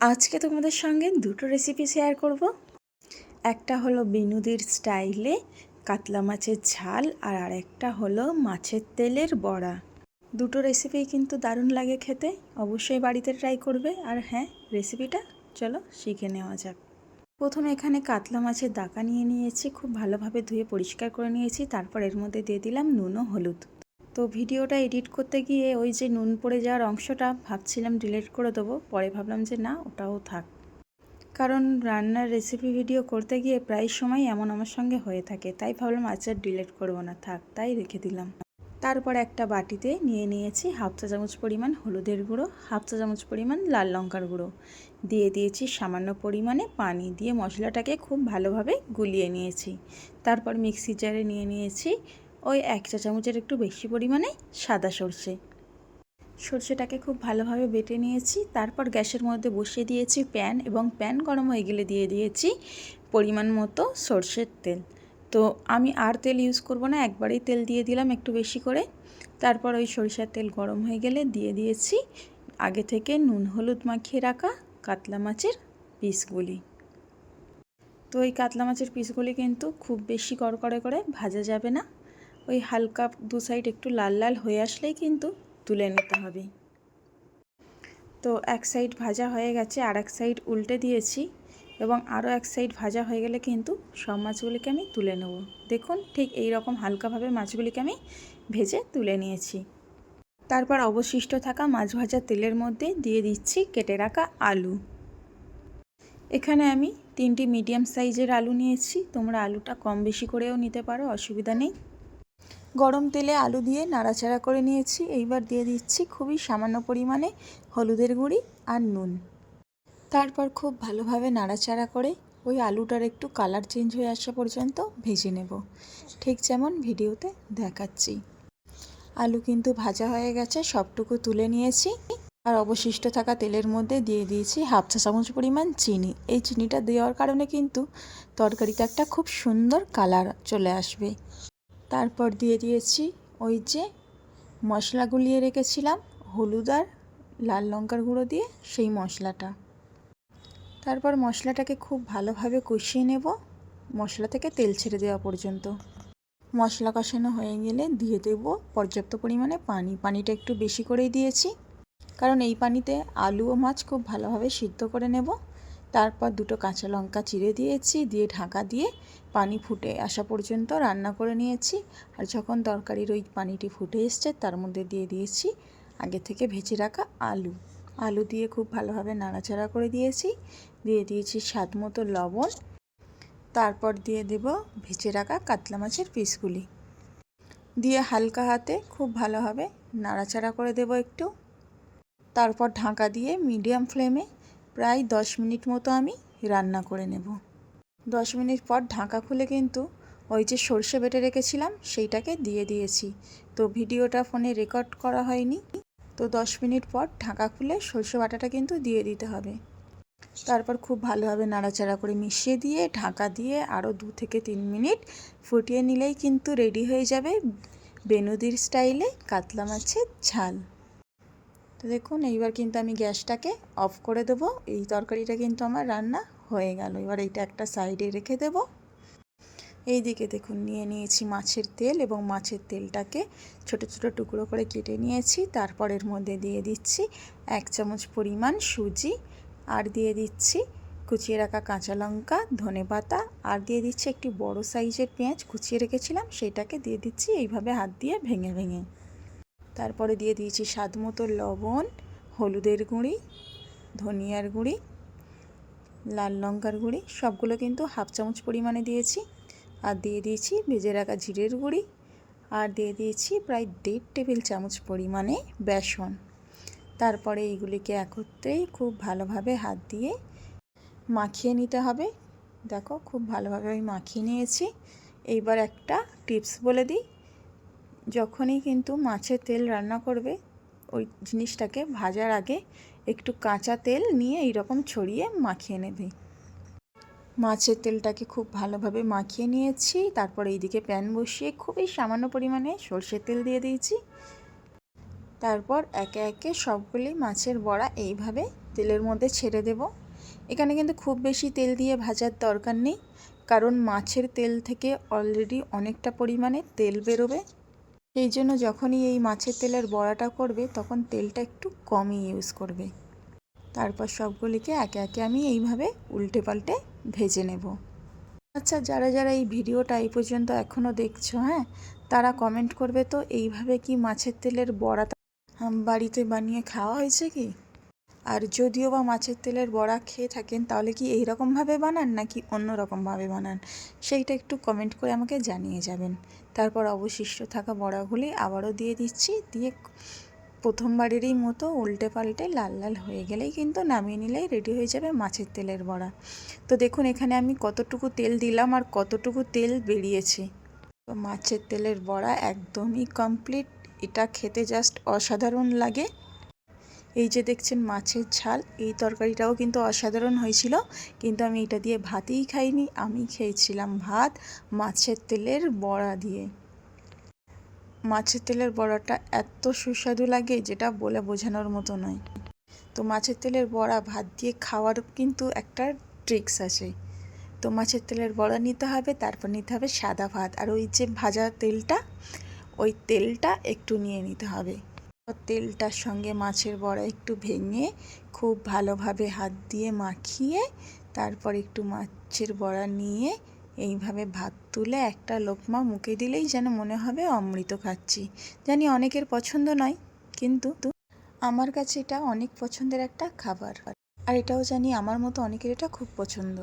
আজকে তোমাদের সঙ্গে দুটো রেসিপি শেয়ার করব। একটা হলো বিনুদির স্টাইলে কাতলা মাছের ঝাল, আর আরেকটা হলো মাছের তেলের বড়া। দুটো রেসিপিই কিন্তু দারুণ লাগে খেতে, অবশ্যই বাড়িতে ট্রাই করবে। আর হ্যাঁ, রেসিপিটা চলো শিখে নেওয়া যাক। প্রথমে এখানে কাতলা মাছের দাকা নিয়ে নিয়েছি, খুব ভালোভাবে ধুয়ে পরিষ্কার করে নিয়েছি। তারপর এর মধ্যে দিয়ে দিলাম নুন ও হলুদ। তো ভিডিওটা এডিট করতে গিয়ে ওই যে নুন পড়ে যাওয়ার অংশটা ভাবছিলাম ডিলিট করে দেবো, পরে ভাবলাম যে না, ওটাও থাক। কারণ রান্নার রেসিপি ভিডিও করতে গিয়ে প্রায় সময় এমন আমার সঙ্গে হয়ে থাকে, তাই ভাবলাম আজ আর ডিলিট করবো না, থাক, তাই রেখে দিলাম। তারপর একটা বাটিতে নিয়ে নিয়েছি হাফ চা চামচ পরিমাণ হলুদের গুঁড়ো, হাফ চা চামচ পরিমাণ লাল লঙ্কার গুঁড়ো, দিয়ে দিয়েছি সামান্য পরিমাণে পানি, দিয়ে মশলাটাকে খুব ভালোভাবে গুলিয়ে নিয়েছি। তারপর মিক্সি জারে নিয়ে নিয়েছি ওই 1 চা চামচের একটু বেশি পরিমাণে সাদা সর্ষেটাকে খুব ভালোভাবে বেটে নিয়েছি। তারপর গ্যাসের মধ্যে বসিয়ে দিয়েছি প্যান, এবং প্যান গরম হয়ে গেলে দিয়ে দিয়েছি পরিমাণ মতো সর্ষের তেল। তো আমি আর তেল ইউজ করব না, একবারেই তেল দিয়ে দিলাম একটু বেশি করে। তারপর ওই সরিষার তেল গরম হয়ে গেলে দিয়ে দিয়েছি আগে থেকে নুন হলুদ মাখিয়ে রাখা কাতলা মাছের পিসগুলি। তো এই কাতলা মাছের পিসগুলি কিন্তু খুব বেশি কড়কড়ে করে ভাজা যাবে না, ওই হালকা দু সাইড একটু লাল লাল হয়ে আসলেই কিন্তু তুলে নিতে হবে। তো এক সাইড ভাজা হয়ে গেছে, আর এক সাইড উল্টে দিয়েছি, এবং আরও এক সাইড ভাজা হয়ে গেলে কিন্তু সব মাছগুলিকে আমি তুলে নেব। দেখুন, ঠিক এই রকম হালকাভাবে মাছগুলিকে আমি ভেজে তুলে নিয়েছি। তারপর অবশিষ্ট থাকা মাছ ভাজা তেলের মধ্যে দিয়ে দিচ্ছি কেটে রাখা আলু। এখানে আমি 3টি মিডিয়াম সাইজের আলু নিয়েছি, তোমরা আলুটা কম বেশি করেও নিতে পারো, অসুবিধা নেই। গরম তেলে আলু দিয়ে নাড়াচাড়া করে নিয়েছি। এইবার দিয়ে দিচ্ছি খুবই সামান্য পরিমাণে হলুদের গুঁড়ি আর নুন। তারপর খুব ভালোভাবে নাড়াচাড়া করে ওই আলুটার একটু কালার চেঞ্জ হয়ে আসা পর্যন্ত ভেজে নেব, ঠিক যেমন ভিডিওতে দেখাচ্ছি। আলু কিন্তু ভাজা হয়ে গেছে, সবটুকু তুলে নিয়েছি। আর অবশিষ্ট থাকা তেলের মধ্যে দিয়ে দিয়েছি হাফ চা চামচ পরিমাণ চিনি। এই চিনিটা দেওয়ার কারণে কিন্তু তরকারিতে একটা খুব সুন্দর কালার চলে আসবে। তারপর দিয়ে দিয়েছি ওই যে মশলা গুলিয়ে রেখেছিলাম হলুদ আর লাল লঙ্কার গুঁড়ো দিয়ে, সেই মশলাটা। তারপর মশলাটাকে খুব ভালোভাবে কষিয়ে নেব, মশলা থেকে তেল ছেড়ে দেওয়া পর্যন্ত। মশলা কষানো হয়ে গেলে দিয়ে দেব পর্যাপ্ত পরিমাণে পানি। পানিটা একটু বেশি করেই দিয়েছি, কারণ এই পানিতে আলু ও মাছ খুব ভালোভাবে সিদ্ধ করে নেব। তারপর 2টো কাঁচা লঙ্কা চিড়ে দিয়েছি, দিয়ে ঢাকা দিয়ে পানি ফুটে আসা পর্যন্ত রান্না করে নিয়েছি। আর যখন তরকারির ওই পানিটি ফুটে এসছে, তার মধ্যে দিয়ে দিয়েছি আগে থেকে ভেজে রাখা আলু দিয়ে খুব ভালোভাবে নাড়াচাড়া করে দিয়েছি। দিয়ে দিয়েছি স্বাদ মতো লবণ। তারপর দিয়ে দেব ভেজে রাখা কাতলা মাছের পিসগুলি, দিয়ে হালকা হাতে খুব ভালোভাবে নাড়াচাড়া করে দেব একটু। তারপর ঢাকা দিয়ে মিডিয়াম ফ্লেমে প্রায় 10 মিনিট মতো আমি রান্না করে নেব। 10 মিনিট পর ঢাকা খুলে কিন্তু ওই যে সর্ষে বেটে রেখেছিলাম সেইটাকে দিয়ে দিয়েছি। তো ভিডিওটা ফোনে রেকর্ড করা হয়নি, তো 10 মিনিট পর ঢাকা খুলে সর্ষে বাটাটা কিন্তু দিয়ে দিতে হবে। তারপর খুব ভালোভাবে নাড়াচাড়া করে মিশিয়ে দিয়ে ঢাকা দিয়ে আরও 2 থেকে 3 মিনিট ফুটিয়ে নিলেই কিন্তু রেডি হয়ে যাবে বেনুদির স্টাইলে কাতলা মাছের ঝাল। তো দেখুন, এইবার কিন্তু আমি গ্যাসটাকে অফ করে দেবো। এই তরকারিটা কিন্তু আমার রান্না হয়ে গেল। এবার এইটা একটা সাইডে রেখে দেব। এই দিকে দেখুন, নিয়ে নিয়েছি মাছের তেল, এবং মাছের তেলটাকে ছোট ছোট টুকরো করে কেটে নিয়েছি। তারপর এর মধ্যে দিয়ে দিচ্ছি 1 চামচ পরিমাণ সুজি, আর দিয়ে দিচ্ছি কুচিয়ে রাখা কাঁচা লঙ্কা, ধনেপাতা, আর দিয়ে দিচ্ছি একটি বড় সাইজের পেঁয়াজ কুচিয়ে রেখেছিলাম, সেইটাকে দিয়ে দিচ্ছি এইভাবে হাত দিয়ে ভেঙে ভেঙে। তারপরে দিয়ে দিয়েছি স্বাদ মতো লবণ, হলুদের গুঁড়ি, ধনিয়ার গুঁড়ি, লাল লঙ্কার গুঁড়ি, সবগুলো কিন্তু হাফ চামচ পরিমাণে দিয়েছি। আর দিয়ে দিয়েছি ভেজে রাখা জিরের গুঁড়ি, আর দিয়ে দিয়েছি প্রায় 1.5 টেবিল চামচ পরিমাণে বেসন। তারপরে এইগুলিকে একত্রেই খুব ভালোভাবে হাত দিয়ে মাখিয়ে নিতে হবে। দেখো, খুব ভালোভাবে আমি মাখিয়ে নিয়েছি। এইবার একটা টিপস বলে দিই, যখনই কিন্তু মাছের তেল রান্না করবে, ওই জিনিসটাকে ভাজার আগে একটু কাঁচা তেল নিয়ে এইরকম ছড়িয়ে মাখিয়ে নেবে। মাছের তেলটাকে খুব ভালোভাবে মাখিয়ে নিয়েছি। তারপর এইদিকে প্যান বসিয়ে খুবই সামান্য পরিমাণে সর্ষের তেল দিয়ে দিয়েছি। তারপর একে একে সবগুলি মাছের বড়া এইভাবে তেলের মধ্যে ছেড়ে দেব। এখানে কিন্তু খুব বেশি তেল দিয়ে ভাজার দরকার নেই, কারণ মাছের তেল থেকে অলরেডি অনেকটা পরিমাণে তেল বেরোবে। সেই জন্য যখনই এই মাছের তেলের বড়াটা করবে তখন তেলটা একটু কমই ইউজ করবে। তারপর সবগুলিকে একে একে আমি এইভাবে উল্টে পাল্টে ভেজে নেব। আচ্ছা, যারা যারা এই ভিডিওটা এই পর্যন্ত এখনও দেখছো, হ্যাঁ, তারা কমেন্ট করবে তো, এইভাবে কি মাছের তেলের বড়া বাড়িতে বানিয়ে খাওয়া হয়েছে কি? আর যদিও বা মাছের তেলের বড়া খেয়ে থাকেন, তাহলে কি এই রকমভাবে বানান নাকি অন্য রকমভাবে বানান, সেইটা একটু কমেন্ট করে আমাকে জানিয়ে যাবেন। তারপর অবশিষ্ট থাকা বড়াগুলি আবারও দিয়ে দিচ্ছি, দিয়ে প্রথমবারেরই মতো উল্টে পাল্টে লাল লাল হয়ে গেলেই কিন্তু নামিয়ে নিলেই রেডি হয়ে যাবে মাছের তেলের বড়া। তো দেখুন এখানে আমি কতটুকু তেল দিলাম আর কতটুকু তেল বেরিয়েছে। তো মাছের তেলের বড়া একদমই কমপ্লিট। এটা খেতে জাস্ট অসাধারণ লাগে। এই যে দেখছেন মাছের ঝাল, এই তরকারিটাও কিন্তু অসাধারণ হয়েছিল, কিন্তু আমি এটা দিয়ে ভাতই খাইনি, আমি খেয়েছিলাম ভাত মাছের তেলের বড়া দিয়ে। মাছের তেলের বড়াটা এত সুস্বাদু লাগে যেটা বলে বোঝানোর মতো নয়। তো মাছের তেলের বড়া ভাত দিয়ে খাওয়ার কিন্তু একটা ট্রিক্স আছে। তো মাছের তেলের বড়া নিতে হবে, তারপর নিতে হবে সাদা ভাত, আর ওই যে ভাজা তেলটা, ওই তেলটা একটু নিয়ে নিতে হবে। তেলটার সঙ্গে মাছের বড়া একটু ভেঙে খুব ভালোভাবে হাত দিয়ে মাখিয়ে তারপর একটু মাছের বড়া নিয়ে এইভাবে ভাত তুলে একটা লোকমা মুখে দিলেই যেন মনে হবে অমৃত খাচ্ছি। জানি অনেকের পছন্দ নয়, কিন্তু আমার কাছে এটা অনেক পছন্দের একটা খাবার, আর এটাও জানি আমার মতো অনেকের এটা খুব পছন্দ।